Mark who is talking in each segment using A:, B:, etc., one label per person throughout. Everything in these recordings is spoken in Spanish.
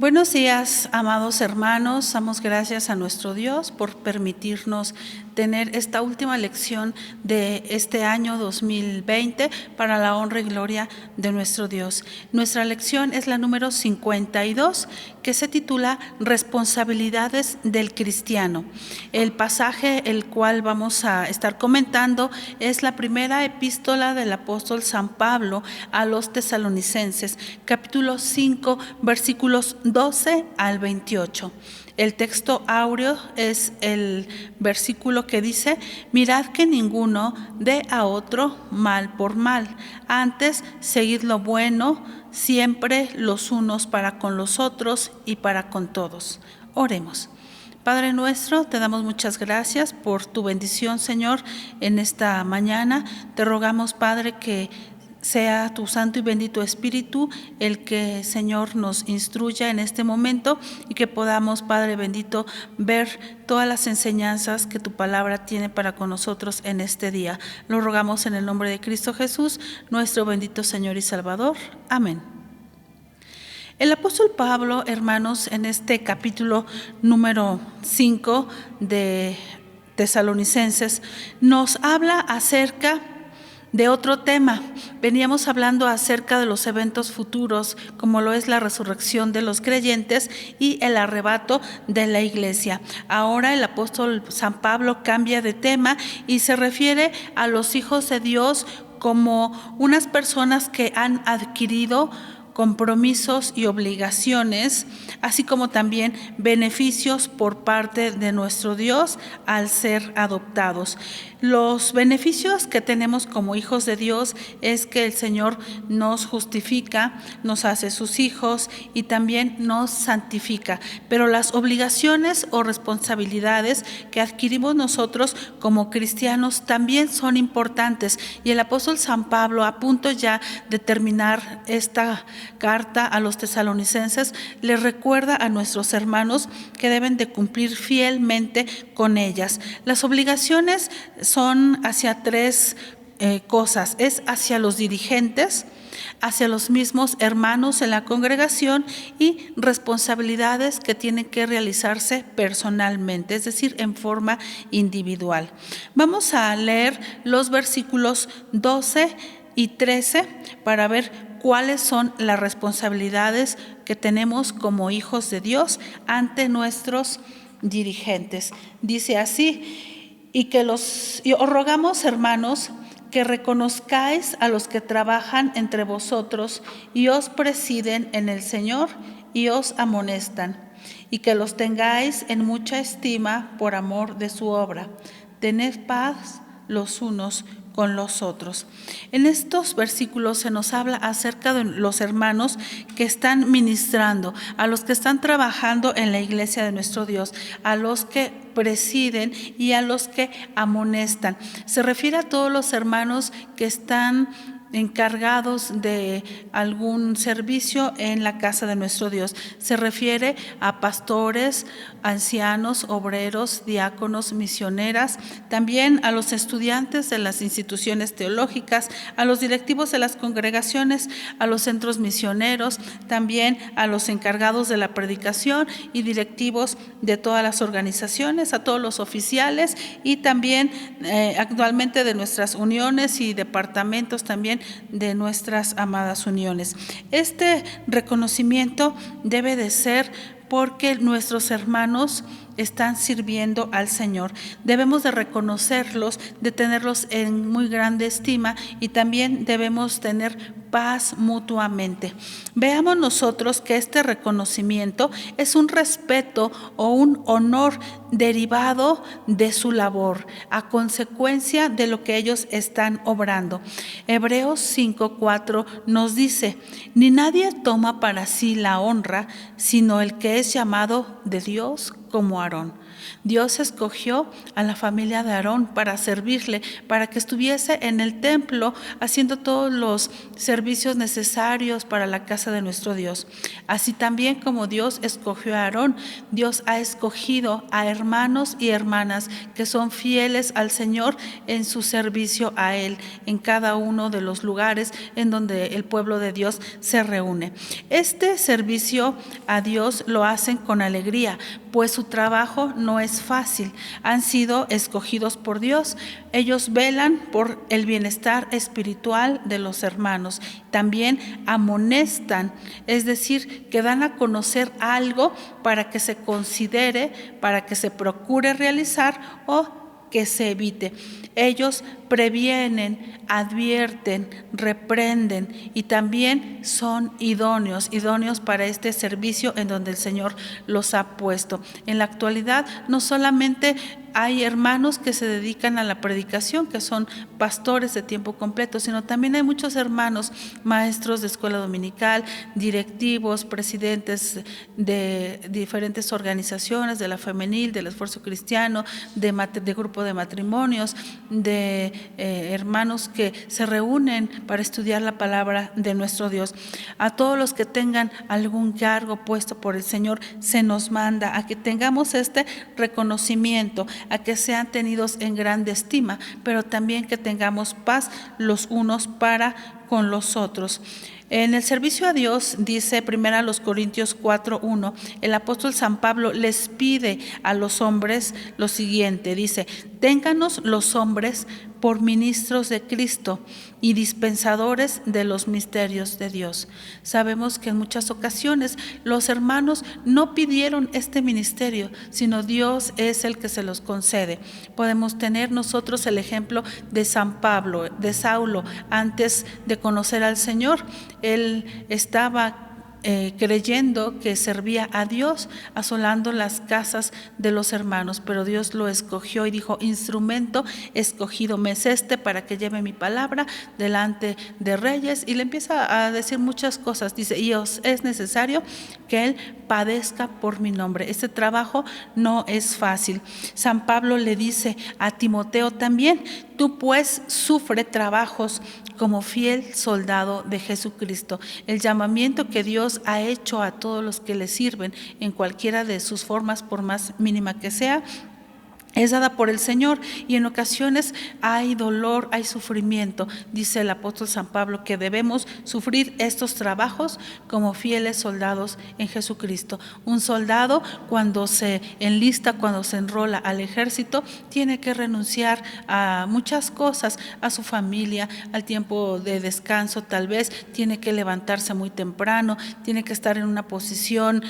A: Buenos días, amados hermanos. Damos gracias a nuestro Dios por permitirnos tener esta última lección de este año 2020 para la honra y gloria de nuestro Dios. Nuestra lección es la número 52, que se titula Responsabilidades del cristiano. El pasaje el cual vamos a estar comentando es la primera epístola del apóstol San Pablo a los tesalonicenses, capítulo 5, versículos 12 al 28. El texto áureo es el versículo que dice: mirad que ninguno dé a otro mal por mal, antes seguid lo bueno, siempre los unos para con los otros y para con todos. Oremos. Padre nuestro, te damos muchas gracias por tu bendición, Señor, en esta mañana. Te rogamos, Padre, que sea tu santo y bendito Espíritu el que, Señor, nos instruya en este momento y que podamos, Padre bendito, ver todas las enseñanzas que tu palabra tiene para con nosotros en este día. Lo rogamos en el nombre de Cristo Jesús, nuestro bendito Señor y Salvador. Amén. El apóstol Pablo, hermanos, en este capítulo número 5 de Tesalonicenses, nos habla acerca de otro tema. Veníamos hablando acerca de los eventos futuros, como lo es la resurrección de los creyentes y el arrebato de la iglesia. Ahora el apóstol San Pablo cambia de tema y se refiere a los hijos de Dios como unas personas que han adquirido compromisos y obligaciones, así como también beneficios por parte de nuestro Dios al ser adoptados. Los beneficios que tenemos como hijos de Dios es que el Señor nos justifica, nos hace sus hijos y también nos santifica. Pero las obligaciones o responsabilidades que adquirimos nosotros como cristianos también son importantes. Y el apóstol San Pablo, a punto ya de terminar esta carta a los tesalonicenses, les recuerda a nuestros hermanos que deben de cumplir fielmente con ellas. Las obligaciones son hacia tres cosas: es hacia los dirigentes, hacia los mismos hermanos en la congregación y responsabilidades que tienen que realizarse personalmente, es decir, en forma individual. Vamos a leer los versículos 12 y 13 para ver cuáles son las responsabilidades que tenemos como hijos de Dios ante nuestros dirigentes. Dice así: y os rogamos, hermanos, que reconozcáis a los que trabajan entre vosotros y os presiden en el Señor y os amonestan, y que los tengáis en mucha estima por amor de su obra. Tened paz los unos con los otros. En estos versículos se nos habla acerca de los hermanos que están ministrando, a los que están trabajando en la iglesia de nuestro Dios, a los que presiden y a los que amonestan. Se refiere a todos los hermanos que están encargados de algún servicio en la casa de nuestro Dios. Se refiere a pastores, ancianos, obreros, diáconos, misioneras, también a los estudiantes de las instituciones teológicas, a los directivos de las congregaciones, a los centros misioneros, también a los encargados de la predicación y directivos de todas las organizaciones, a todos los oficiales y también actualmente de nuestras uniones y departamentos también de nuestras amadas uniones. Este reconocimiento debe de ser porque nuestros hermanos están sirviendo al Señor. Debemos de reconocerlos, de tenerlos en muy grande estima y también debemos tener paz mutuamente. Veamos nosotros que este reconocimiento es un respeto o un honor derivado de su labor, a consecuencia de lo que ellos están obrando. Hebreos 5:4 nos dice: ni nadie toma para sí la honra, sino el que es llamado de Dios, como Aarón. Dios escogió a la familia de Aarón para servirle, para que estuviese en el templo haciendo todos los servicios necesarios para la casa de nuestro Dios. Así también como Dios escogió a Aarón, Dios ha escogido a hermanos y hermanas que son fieles al Señor en su servicio a Él, en cada uno de los lugares en donde el pueblo de Dios se reúne. Este servicio a Dios lo hacen con alegría, pues su trabajo no es fácil. Han sido escogidos por Dios. Ellos velan por el bienestar espiritual de los hermanos. También amonestan, es decir, que dan a conocer algo para que se considere, para que se procure realizar o que se evite. Ellos previenen, advierten, reprenden y también son idóneos para este servicio en donde el Señor los ha puesto. En la actualidad no solamente hay hermanos que se dedican a la predicación, que son pastores de tiempo completo, sino también hay muchos hermanos, maestros de escuela dominical, directivos, presidentes de diferentes organizaciones, de la femenil, del esfuerzo cristiano, de grupo de matrimonios, de hermanos que se reúnen para estudiar la palabra de nuestro Dios. A todos los que tengan algún cargo puesto por el Señor, se nos manda a que tengamos este reconocimiento, a que sean tenidos en grande estima, pero también que tengamos paz los unos para con los otros. En el servicio a Dios, dice 1 Corintios 4:1, el apóstol San Pablo les pide a los hombres lo siguiente, dice: ténganos los hombres por ministros de Cristo y dispensadores de los misterios de Dios. Sabemos que en muchas ocasiones los hermanos no pidieron este ministerio, sino Dios es el que se los concede. Podemos tener nosotros el ejemplo de San Pablo, de Saulo, antes de conocer al Señor. Él estaba creyendo que servía a Dios, asolando las casas de los hermanos, pero Dios lo escogió y dijo: instrumento escogido me es este para que lleve mi palabra delante de reyes, y le empieza a decir muchas cosas. Dice: y os es necesario que él padezca por mi nombre. Este trabajo no es fácil. San Pablo le dice a Timoteo también: tú pues sufre trabajos como fiel soldado de Jesucristo. El llamamiento que Dios ha hecho a todos los que le sirven en cualquiera de sus formas, por más mínima que sea, es dada por el Señor, y en ocasiones hay dolor, hay sufrimiento. Dice el apóstol San Pablo que debemos sufrir estos trabajos como fieles soldados en Jesucristo. Un soldado, cuando se enlista, cuando se enrola al ejército, tiene que renunciar a muchas cosas, a su familia, al tiempo de descanso, tal vez tiene que levantarse muy temprano, tiene que estar en una posición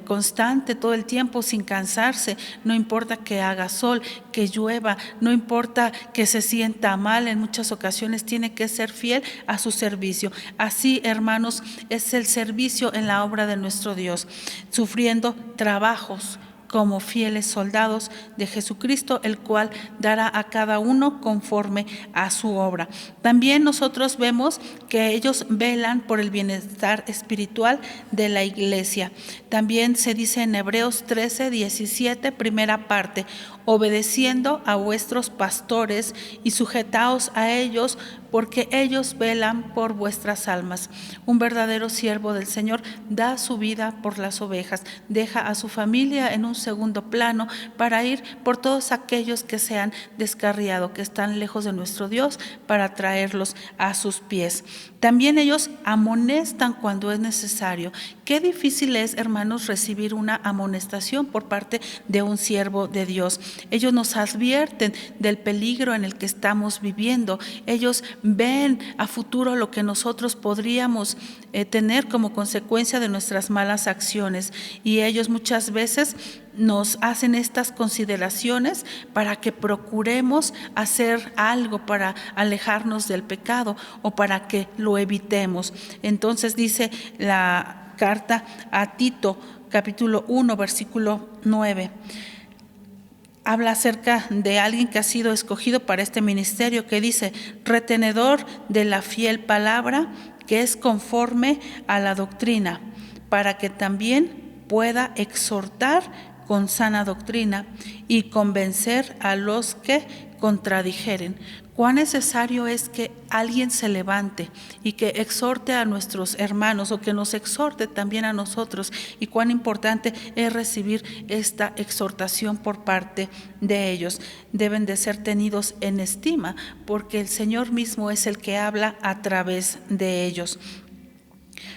A: constante todo el tiempo sin cansarse, no importa que haga sol, que llueva, no importa que se sienta mal, en muchas ocasiones tiene que ser fiel a su servicio. Así, hermanos, es el servicio en la obra de nuestro Dios, sufriendo trabajos como fieles soldados de Jesucristo, el cual dará a cada uno conforme a su obra. También nosotros vemos que ellos velan por el bienestar espiritual de la iglesia. También se dice en Hebreos 13:17, primera parte: obedeciendo a vuestros pastores y sujetaos a ellos, porque ellos velan por vuestras almas. Un verdadero siervo del Señor da su vida por las ovejas, deja a su familia en un segundo plano para ir por todos aquellos que se han descarriado, que están lejos de nuestro Dios, para traerlos a sus pies. También ellos amonestan cuando es necesario. Qué difícil es, hermanos, recibir una amonestación por parte de un siervo de Dios. Ellos nos advierten del peligro en el que estamos viviendo. Ellos ven a futuro lo que nosotros podríamos tener como consecuencia de nuestras malas acciones, y ellos muchas veces nos hacen estas consideraciones para que procuremos hacer algo para alejarnos del pecado o para que lo evitemos. Entonces dice la carta a Tito, capítulo 1, versículo 9. Habla acerca de alguien que ha sido escogido para este ministerio, que dice: retenedor de la fiel palabra, que es conforme a la doctrina, para que también pueda exhortar con sana doctrina y convencer a los que contradijeren. Cuán necesario es que alguien se levante y que exhorte a nuestros hermanos o que nos exhorte también a nosotros, y cuán importante es recibir esta exhortación por parte de ellos. Deben de ser tenidos en estima porque el Señor mismo es el que habla a través de ellos.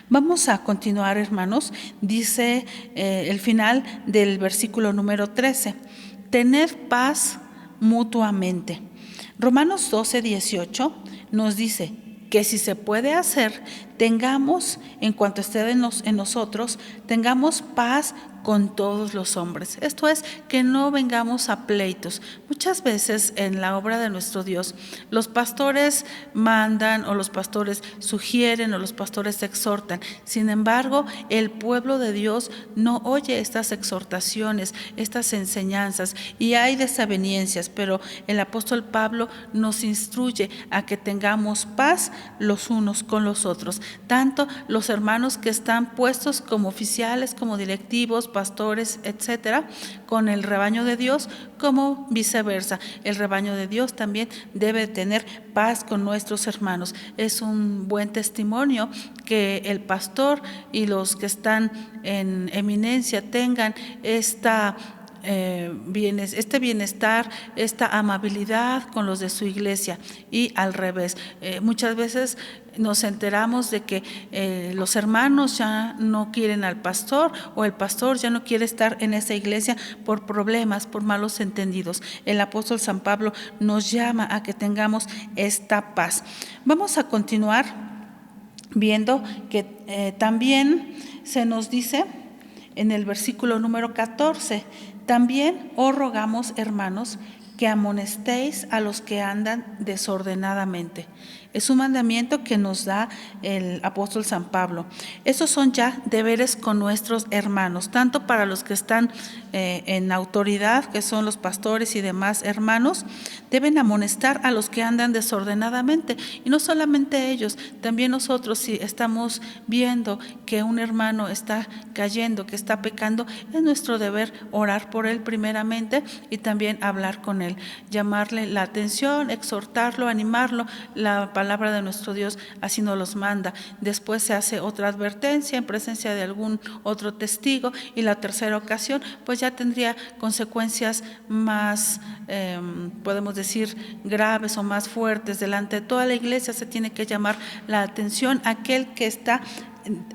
A: Vamos a continuar, hermanos. Dice el final del versículo número 13: tened paz mutuamente. Romanos 12:18 nos dice que si se puede hacer, tengamos, en cuanto esté en nosotros, tengamos paz con todos los hombres. Esto es, que no vengamos a pleitos. Muchas veces en la obra de nuestro Dios, los pastores mandan o los pastores sugieren o los pastores exhortan. Sin embargo, el pueblo de Dios no oye estas exhortaciones, estas enseñanzas, y hay desavenencias, pero el apóstol Pablo nos instruye a que tengamos paz los unos con los otros, tanto los hermanos que están puestos como oficiales, como directivos, pastores, etcétera, con el rebaño de Dios, como viceversa. El rebaño de Dios también debe tener paz con nuestros hermanos. Es un buen testimonio que el pastor y los que están en eminencia tengan este bienestar, esta amabilidad con los de su iglesia, y al revés. Muchas veces nos enteramos de que los hermanos ya no quieren al pastor, o el pastor ya no quiere estar en esa iglesia por problemas, por malos entendidos. El apóstol San Pablo nos llama a que tengamos esta paz. Vamos a continuar viendo que también se nos dice en el versículo número 14: también os rogamos, hermanos, que amonestéis a los que andan desordenadamente. Es un mandamiento que nos da el apóstol San Pablo. Esos son ya deberes con nuestros hermanos, tanto para los que están en autoridad, que son los pastores y demás hermanos. Deben amonestar a los que andan desordenadamente, y no solamente ellos, también nosotros, si estamos viendo que un hermano está cayendo, que está pecando, es nuestro deber orar por él primeramente y también hablar con él, llamarle la atención, exhortarlo, animarlo. La palabra de nuestro Dios así nos los manda. Después se hace otra advertencia en presencia de algún otro testigo, y la tercera ocasión pues ya tendría consecuencias más, podemos decir, graves o más fuertes. Delante de toda la iglesia se tiene que llamar la atención a aquel que está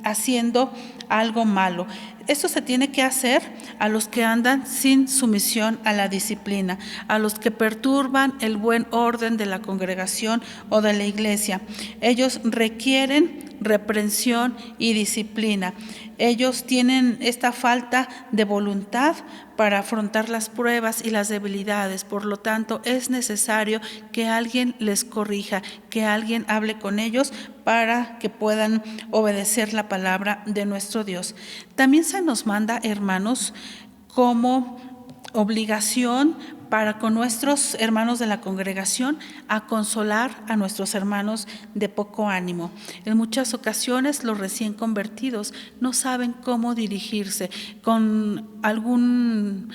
A: haciendo algo malo. Esto se tiene que hacer a los que andan sin sumisión a la disciplina, a los que perturban el buen orden de la congregación o de la iglesia. Ellos requieren reprensión y disciplina. Ellos tienen esta falta de voluntad para afrontar las pruebas y las debilidades. Por lo tanto, es necesario que alguien les corrija, que alguien hable con ellos para que puedan obedecer la palabra de nuestro Dios. También se nos manda, hermanos, como obligación para con nuestros hermanos de la congregación, a consolar a nuestros hermanos de poco ánimo. En muchas ocasiones los recién convertidos no saben cómo dirigirse con algún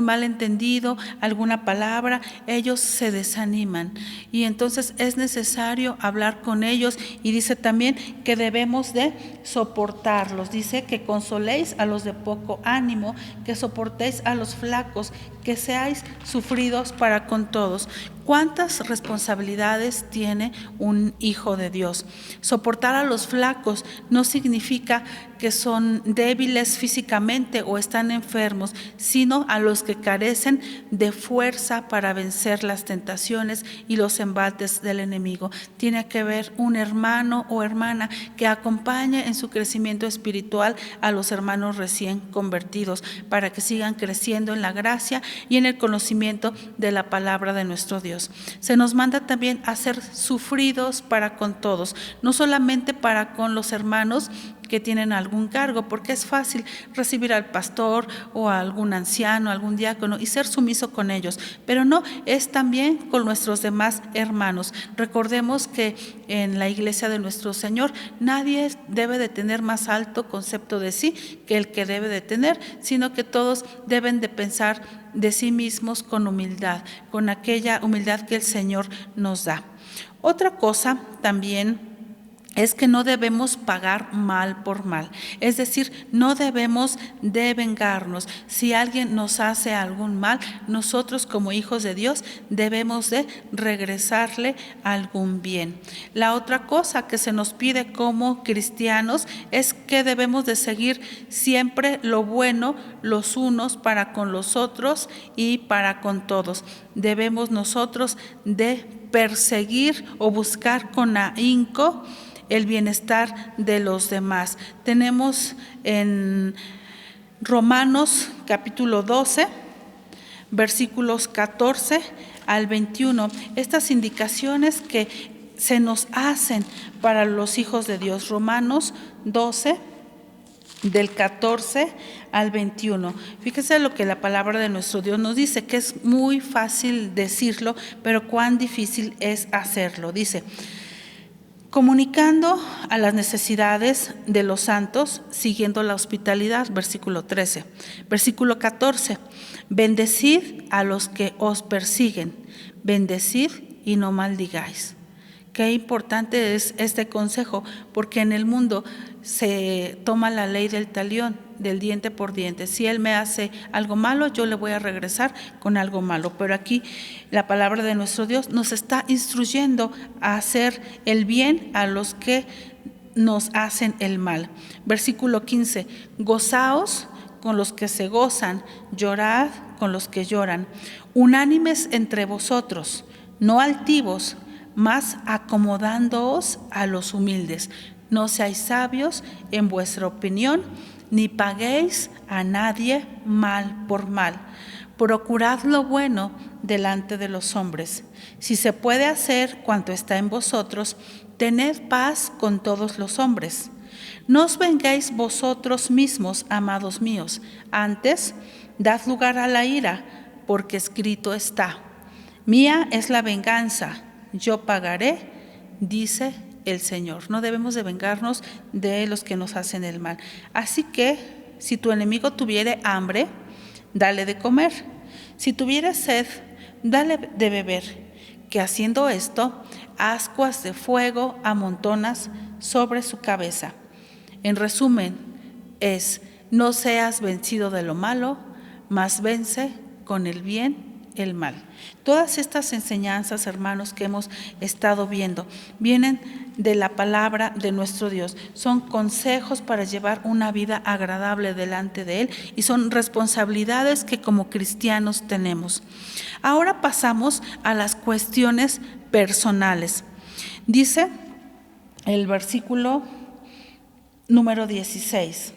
A: malentendido, alguna palabra, ellos se desaniman, y entonces es necesario hablar con ellos. Y dice también que debemos de soportarlos. Dice que consoléis a los de poco ánimo, que soportéis a los flacos, que seáis sufridos para con todos. ¿Cuántas responsabilidades tiene un hijo de Dios? Soportar a los flacos no significa que son débiles físicamente o están enfermos, sino a los que carecen de fuerza para vencer las tentaciones y los embates del enemigo. Tiene que haber un hermano o hermana que acompañe en su crecimiento espiritual a los hermanos recién convertidos, para que sigan creciendo en la gracia y en el conocimiento de la palabra de nuestro Dios. Dios. Se nos manda también a ser sufridos para con todos, no solamente para con los hermanos que tienen algún cargo, porque es fácil recibir al pastor o a algún anciano, algún diácono y ser sumiso con ellos, pero no, es también con nuestros demás hermanos. Recordemos que en la iglesia de nuestro Señor nadie debe de tener más alto concepto de sí que el que debe de tener, sino que todos deben de pensar de sí mismos con humildad, con aquella humildad que el Señor nos da. Otra cosa también es que no debemos pagar mal por mal, es decir, no debemos de vengarnos. Si alguien nos hace algún mal, nosotros como hijos de Dios debemos de regresarle algún bien. La otra cosa que se nos pide como cristianos es que debemos de seguir siempre lo bueno los unos para con los otros y para con todos. Debemos nosotros de perseguir o buscar con ahínco el bienestar de los demás. Tenemos en Romanos capítulo 12, versículos 14 al 21, estas indicaciones que se nos hacen para los hijos de Dios. Romanos 12, del 14 al 21. Fíjese lo que la palabra de nuestro Dios nos dice, que es muy fácil decirlo, pero cuán difícil es hacerlo. Dice: comunicando a las necesidades de los santos, siguiendo la hospitalidad, versículo 13. Versículo 14, bendecid a los que os persiguen, bendecid y no maldigáis. Qué importante es este consejo, porque en el mundo se toma la ley del talión, del diente por diente. Si él me hace algo malo, yo le voy a regresar con algo malo. Pero aquí la palabra de nuestro Dios nos está instruyendo a hacer el bien a los que nos hacen el mal. Versículo 15, gozaos con los que se gozan, llorad con los que lloran, unánimes entre vosotros, no altivos, mas acomodándoos a los humildes. No seáis sabios en vuestra opinión, ni paguéis a nadie mal por mal. Procurad lo bueno delante de los hombres. Si se puede hacer cuanto está en vosotros, tened paz con todos los hombres. No os vengáis vosotros mismos, amados míos, antes dad lugar a la ira, porque escrito está: mía es la venganza, yo pagaré, dice el Señor. No debemos de vengarnos de los que nos hacen el mal. Así que, si tu enemigo tuviere hambre, dale de comer. Si tuviere sed, dale de beber. Que haciendo esto, ascuas de fuego amontonas sobre su cabeza. En resumen, no seas vencido de lo malo, mas vence con el bien el mal. Todas estas enseñanzas, hermanos, que hemos estado viendo, vienen de la palabra de nuestro Dios. Son consejos para llevar una vida agradable delante de Él y son responsabilidades que como cristianos tenemos. Ahora pasamos a las cuestiones personales. Dice el versículo número 16: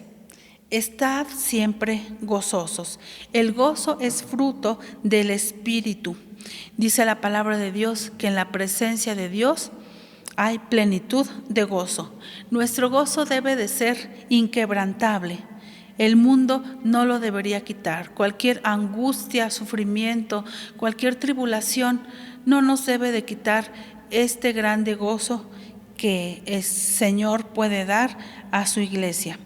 A: estad siempre gozosos. El gozo es fruto del Espíritu. Dice la palabra de Dios que en la presencia de Dios hay plenitud de gozo. Nuestro gozo debe de ser inquebrantable. El mundo no lo debería quitar. Cualquier angustia, sufrimiento, cualquier tribulación no nos debe de quitar este grande gozo que el Señor puede dar a su iglesia.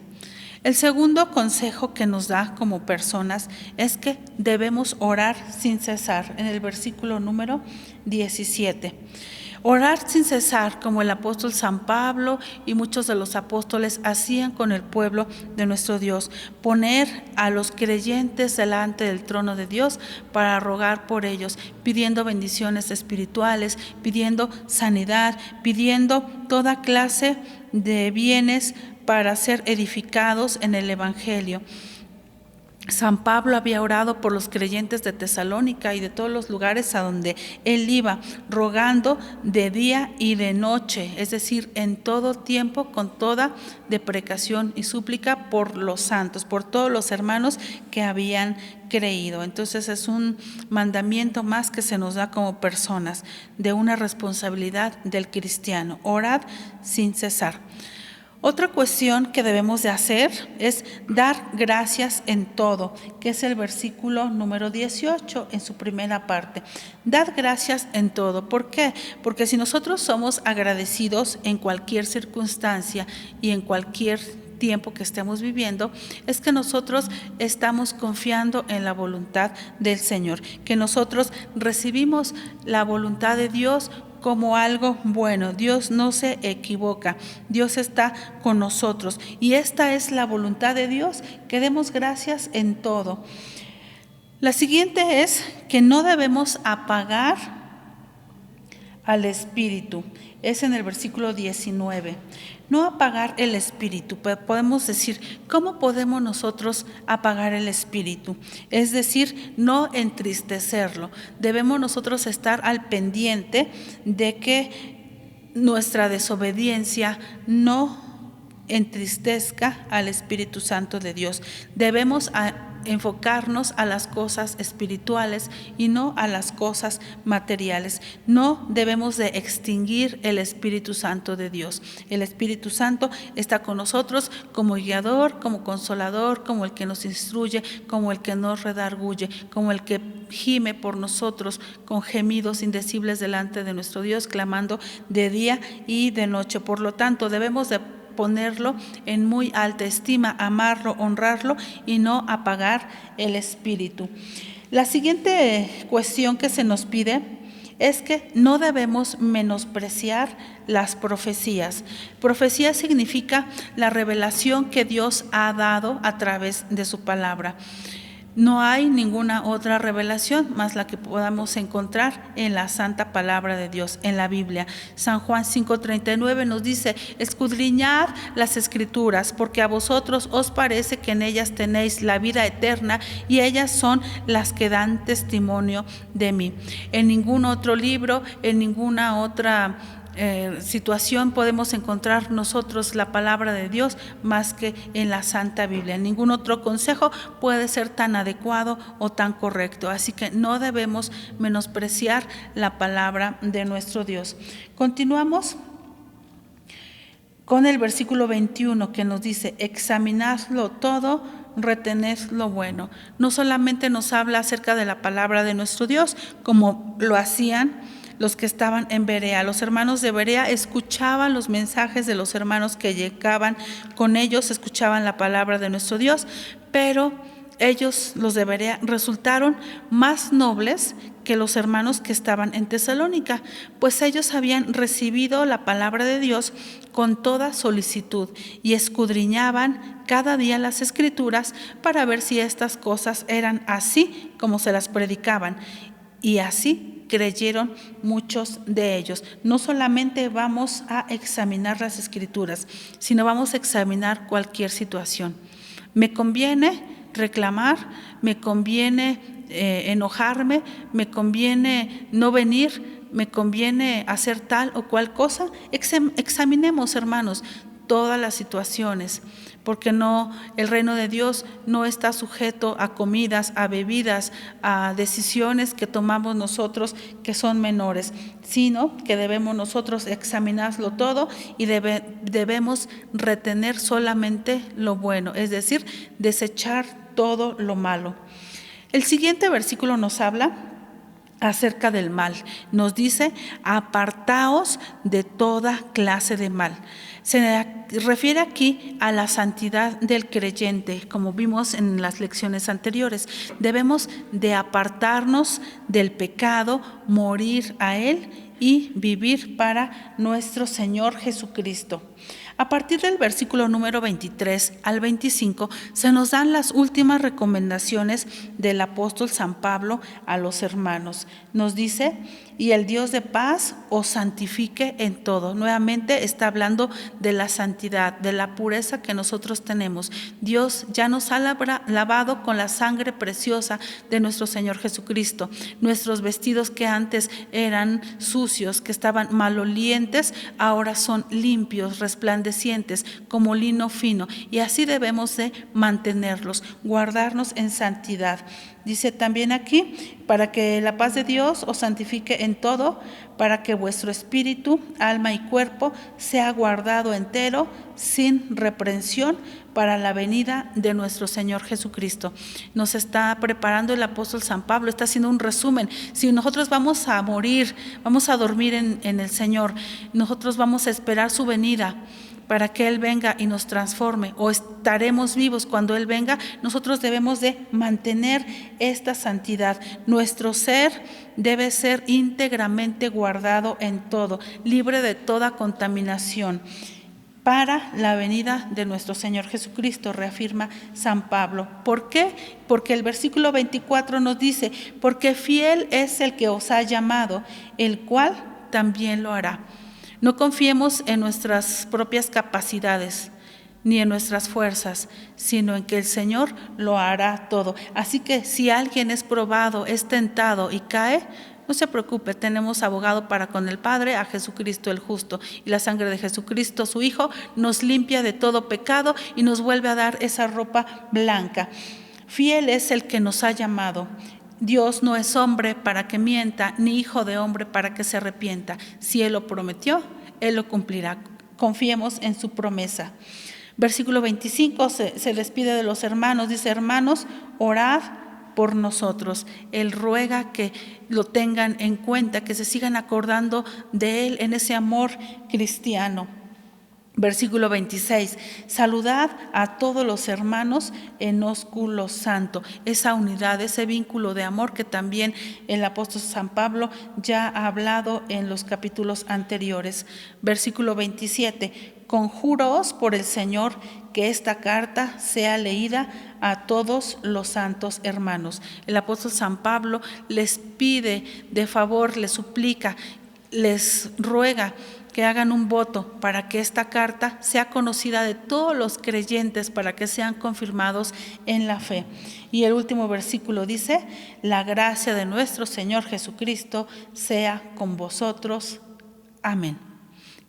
A: El segundo consejo que nos da como personas es que debemos orar sin cesar, en el versículo número 17. Orar sin cesar, como el apóstol San Pablo y muchos de los apóstoles hacían con el pueblo de nuestro Dios. Poner a los creyentes delante del trono de Dios para rogar por ellos, pidiendo bendiciones espirituales, pidiendo sanidad, pidiendo toda clase de bienes para ser edificados en el Evangelio. San Pablo había orado por los creyentes de Tesalónica y de todos los lugares a donde él iba, rogando de día y de noche, es decir, en todo tiempo, con toda deprecación y súplica por los santos, por todos los hermanos que habían creído. Entonces es un mandamiento más que se nos da como personas, de una responsabilidad del cristiano: orad sin cesar. Otra cuestión que debemos de hacer es dar gracias en todo, que es el versículo número 18 en su primera parte. Dad gracias en todo. ¿Por qué? Porque si nosotros somos agradecidos en cualquier circunstancia y en cualquier tiempo que estemos viviendo, es que nosotros estamos confiando en la voluntad del Señor, que nosotros recibimos la voluntad de Dios como algo bueno. Dios no se equivoca, Dios está con nosotros y esta es la voluntad de Dios, que demos gracias en todo. La siguiente es que no debemos apagar al espíritu, es en el versículo 19. No apagar el espíritu. Podemos decir, ¿cómo podemos nosotros apagar el espíritu? Es decir, no entristecerlo. Debemos nosotros estar al pendiente de que nuestra desobediencia no entristezca al Espíritu Santo de Dios. Debemos enfocarnos a las cosas espirituales y no a las cosas materiales. No debemos de extinguir el Espíritu Santo de Dios. El Espíritu Santo está con nosotros como guiador, como consolador, como el que nos instruye, como el que nos redarguye, como el que gime por nosotros con gemidos indecibles delante de nuestro Dios, clamando de día y de noche. Por lo tanto, debemos de ponerlo en muy alta estima, amarlo, honrarlo y no apagar el espíritu. La siguiente cuestión que se nos pide es que no debemos menospreciar las profecías. Profecía significa la revelación que Dios ha dado a través de su palabra. No hay ninguna otra revelación más la que podamos encontrar en la santa palabra de Dios, en la Biblia. San Juan 5:39 nos dice: escudriñad las escrituras, porque a vosotros os parece que en ellas tenéis la vida eterna, y ellas son las que dan testimonio de mí. En ningún otro libro, en ninguna otra situación podemos encontrar nosotros la palabra de Dios más que en la Santa Biblia. Ningún otro consejo puede ser tan adecuado o tan correcto, así que no debemos menospreciar la palabra de nuestro Dios. Continuamos con el versículo 21 que nos dice: examinadlo todo, retened lo bueno. No solamente nos habla acerca de la palabra de nuestro Dios, como lo hacían los que estaban en Berea. Los hermanos de Berea escuchaban los mensajes de los hermanos que llegaban con ellos, escuchaban la palabra de nuestro Dios, pero ellos, los de Berea, resultaron más nobles que los hermanos que estaban en Tesalónica, pues ellos habían recibido la palabra de Dios con toda solicitud y escudriñaban cada día las Escrituras para ver si estas cosas eran así como se las predicaban, y así creyeron muchos de ellos. No solamente vamos a examinar las Escrituras, sino vamos a examinar cualquier situación. ¿Me conviene reclamar? ¿Me conviene enojarme? ¿Me conviene no venir? ¿Me conviene hacer tal o cual cosa? Examinemos, hermanos, todas las situaciones, porque el reino de Dios no está sujeto a comidas, a bebidas, a decisiones que tomamos nosotros que son menores, sino que debemos nosotros examinarlo todo y debemos retener solamente lo bueno, es decir, desechar todo lo malo. El siguiente versículo nos habla acerca del mal. Nos dice: apartaos de toda clase de mal. Se refiere aquí a la santidad del creyente, como vimos en las lecciones anteriores. Debemos de apartarnos del pecado, morir a él y vivir para nuestro Señor Jesucristo. A partir del versículo número 23 al 25 se nos dan las últimas recomendaciones del apóstol San Pablo a los hermanos. Nos dice: y el Dios de paz os santifique en todo. Nuevamente está hablando de la santidad, de la pureza que nosotros tenemos. Dios ya nos ha lavado con la sangre preciosa de nuestro Señor Jesucristo. Nuestros vestidos que antes eran sucios, que estaban malolientes, ahora son limpios, resplandecientes, como lino fino. Y así debemos de mantenerlos, guardarnos en santidad. Dice también aquí: para que la paz de Dios os santifique en todo, para que vuestro espíritu, alma y cuerpo sea guardado entero, sin reprensión, para la venida de nuestro Señor Jesucristo. Nos está preparando el apóstol San Pablo, está haciendo un resumen. Si nosotros vamos a morir, vamos a dormir en el Señor, nosotros vamos a esperar su venida para que Él venga y nos transforme, o estaremos vivos cuando Él venga, nosotros debemos de mantener esta santidad. Nuestro ser debe ser íntegramente guardado en todo, libre de toda contaminación, para la venida de nuestro Señor Jesucristo, reafirma San Pablo. ¿Por qué? Porque el versículo 24 nos dice: porque fiel es el que os ha llamado, el cual también lo hará. No confiemos en nuestras propias capacidades ni en nuestras fuerzas, sino en que el Señor lo hará todo. Así que si alguien es probado, es tentado y cae, no se preocupe, tenemos abogado para con el Padre, a Jesucristo el justo, y la sangre de Jesucristo, su Hijo, nos limpia de todo pecado y nos vuelve a dar esa ropa blanca. Fiel es el que nos ha llamado. Dios no es hombre para que mienta, ni hijo de hombre para que se arrepienta. Si Él lo prometió, Él lo cumplirá. Confiemos en su promesa. Versículo 25 se despide de los hermanos. Dice: hermanos, orad por nosotros. Él ruega que lo tengan en cuenta, que se sigan acordando de Él en ese amor cristiano. Versículo 26, saludad a todos los hermanos en ósculo santo. Esa unidad, ese vínculo de amor que también el apóstol San Pablo ya ha hablado en los capítulos anteriores. Versículo 27, conjúroos por el Señor que esta carta sea leída a todos los santos hermanos. El apóstol San Pablo les pide de favor, les suplica, les ruega que hagan un voto para que esta carta sea conocida de todos los creyentes, para que sean confirmados en la fe. Y el último versículo dice: la gracia de nuestro Señor Jesucristo sea con vosotros. Amén.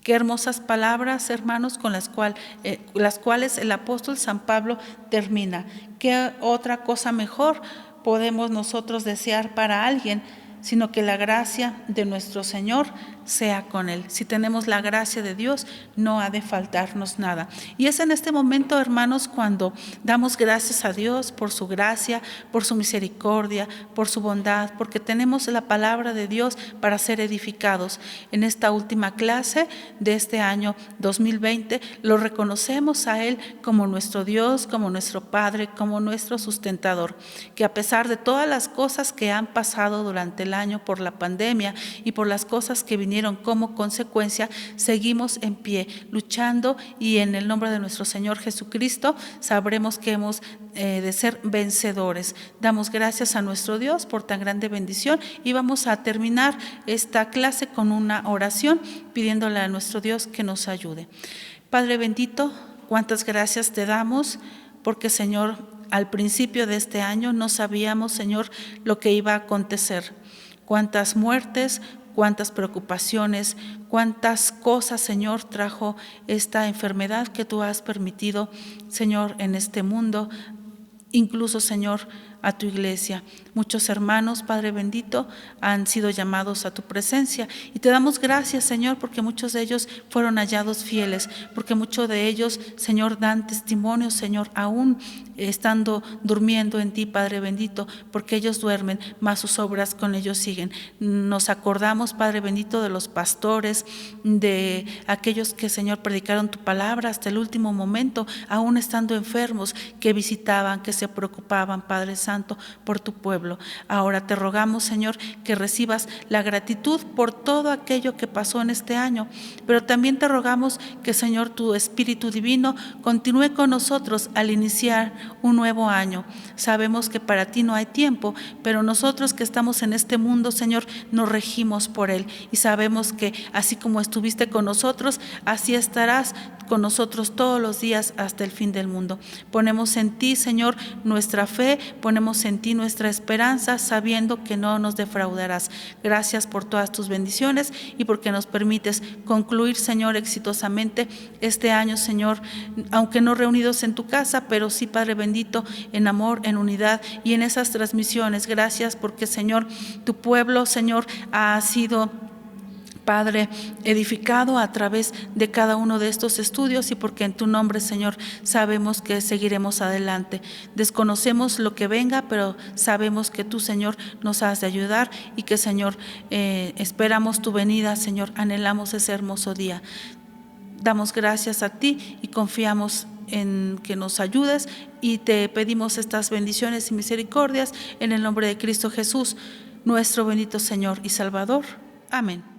A: Qué hermosas palabras, hermanos, con las cuales el apóstol San Pablo termina. ¿Qué otra cosa mejor podemos nosotros desear para alguien, sino que la gracia de nuestro Señor sea con Él? Si tenemos la gracia de Dios, no ha de faltarnos nada. Y es en este momento, hermanos, cuando damos gracias a Dios por su gracia, por su misericordia, por su bondad, porque tenemos la palabra de Dios para ser edificados. En esta última clase de este año 2020, lo reconocemos a Él como nuestro Dios, como nuestro Padre, como nuestro sustentador, que a pesar de todas las cosas que han pasado durante el año por la pandemia y por las cosas que vinieron como consecuencia, seguimos en pie, luchando, y en el nombre de nuestro Señor Jesucristo sabremos que hemos de ser vencedores. Damos gracias a nuestro Dios por tan grande bendición, y vamos a terminar esta clase con una oración pidiéndole a nuestro Dios que nos ayude. Padre bendito, cuántas gracias te damos, porque Señor, al principio de este año no sabíamos, Señor, lo que iba a acontecer. Cuántas muertes, cuántas preocupaciones, cuántas cosas, Señor, trajo esta enfermedad que tú has permitido, Señor, en este mundo, incluso, Señor, a tu iglesia. Muchos hermanos, Padre bendito, han sido llamados a tu presencia, y te damos gracias, Señor, porque muchos de ellos fueron hallados fieles, porque muchos de ellos, Señor, dan testimonio, Señor, aún estando durmiendo en ti, Padre bendito, porque ellos duermen, mas sus obras con ellos siguen. Nos acordamos, Padre bendito, de los pastores, de aquellos que, Señor, predicaron tu palabra hasta el último momento, aún estando enfermos, que visitaban, que se preocupaban, Padre Santo, Santo por tu pueblo. Ahora te rogamos, Señor, que recibas la gratitud por todo aquello que pasó en este año, pero también te rogamos que, Señor, tu Espíritu Divino continúe con nosotros al iniciar un nuevo año. Sabemos que para ti no hay tiempo, pero nosotros que estamos en este mundo, Señor, nos regimos por él y sabemos que así como estuviste con nosotros, así estarás con nosotros todos los días hasta el fin del mundo. Ponemos en ti, Señor, nuestra fe, ponemos en ti nuestra esperanza, sabiendo que no nos defraudarás. Gracias por todas tus bendiciones y porque nos permites concluir, Señor, exitosamente este año, Señor, aunque no reunidos en tu casa, pero sí, Padre bendito, en amor, en unidad y en esas transmisiones. Gracias porque, Señor, tu pueblo, Señor, ha sido, Padre, edificado a través de cada uno de estos estudios y porque en tu nombre, Señor, sabemos que seguiremos adelante. Desconocemos lo que venga, pero sabemos que tú, Señor, nos has de ayudar y que, Señor, esperamos tu venida, Señor, anhelamos ese hermoso día. Damos gracias a ti y confiamos en que nos ayudes y te pedimos estas bendiciones y misericordias en el nombre de Cristo Jesús, nuestro bendito Señor y Salvador. Amén.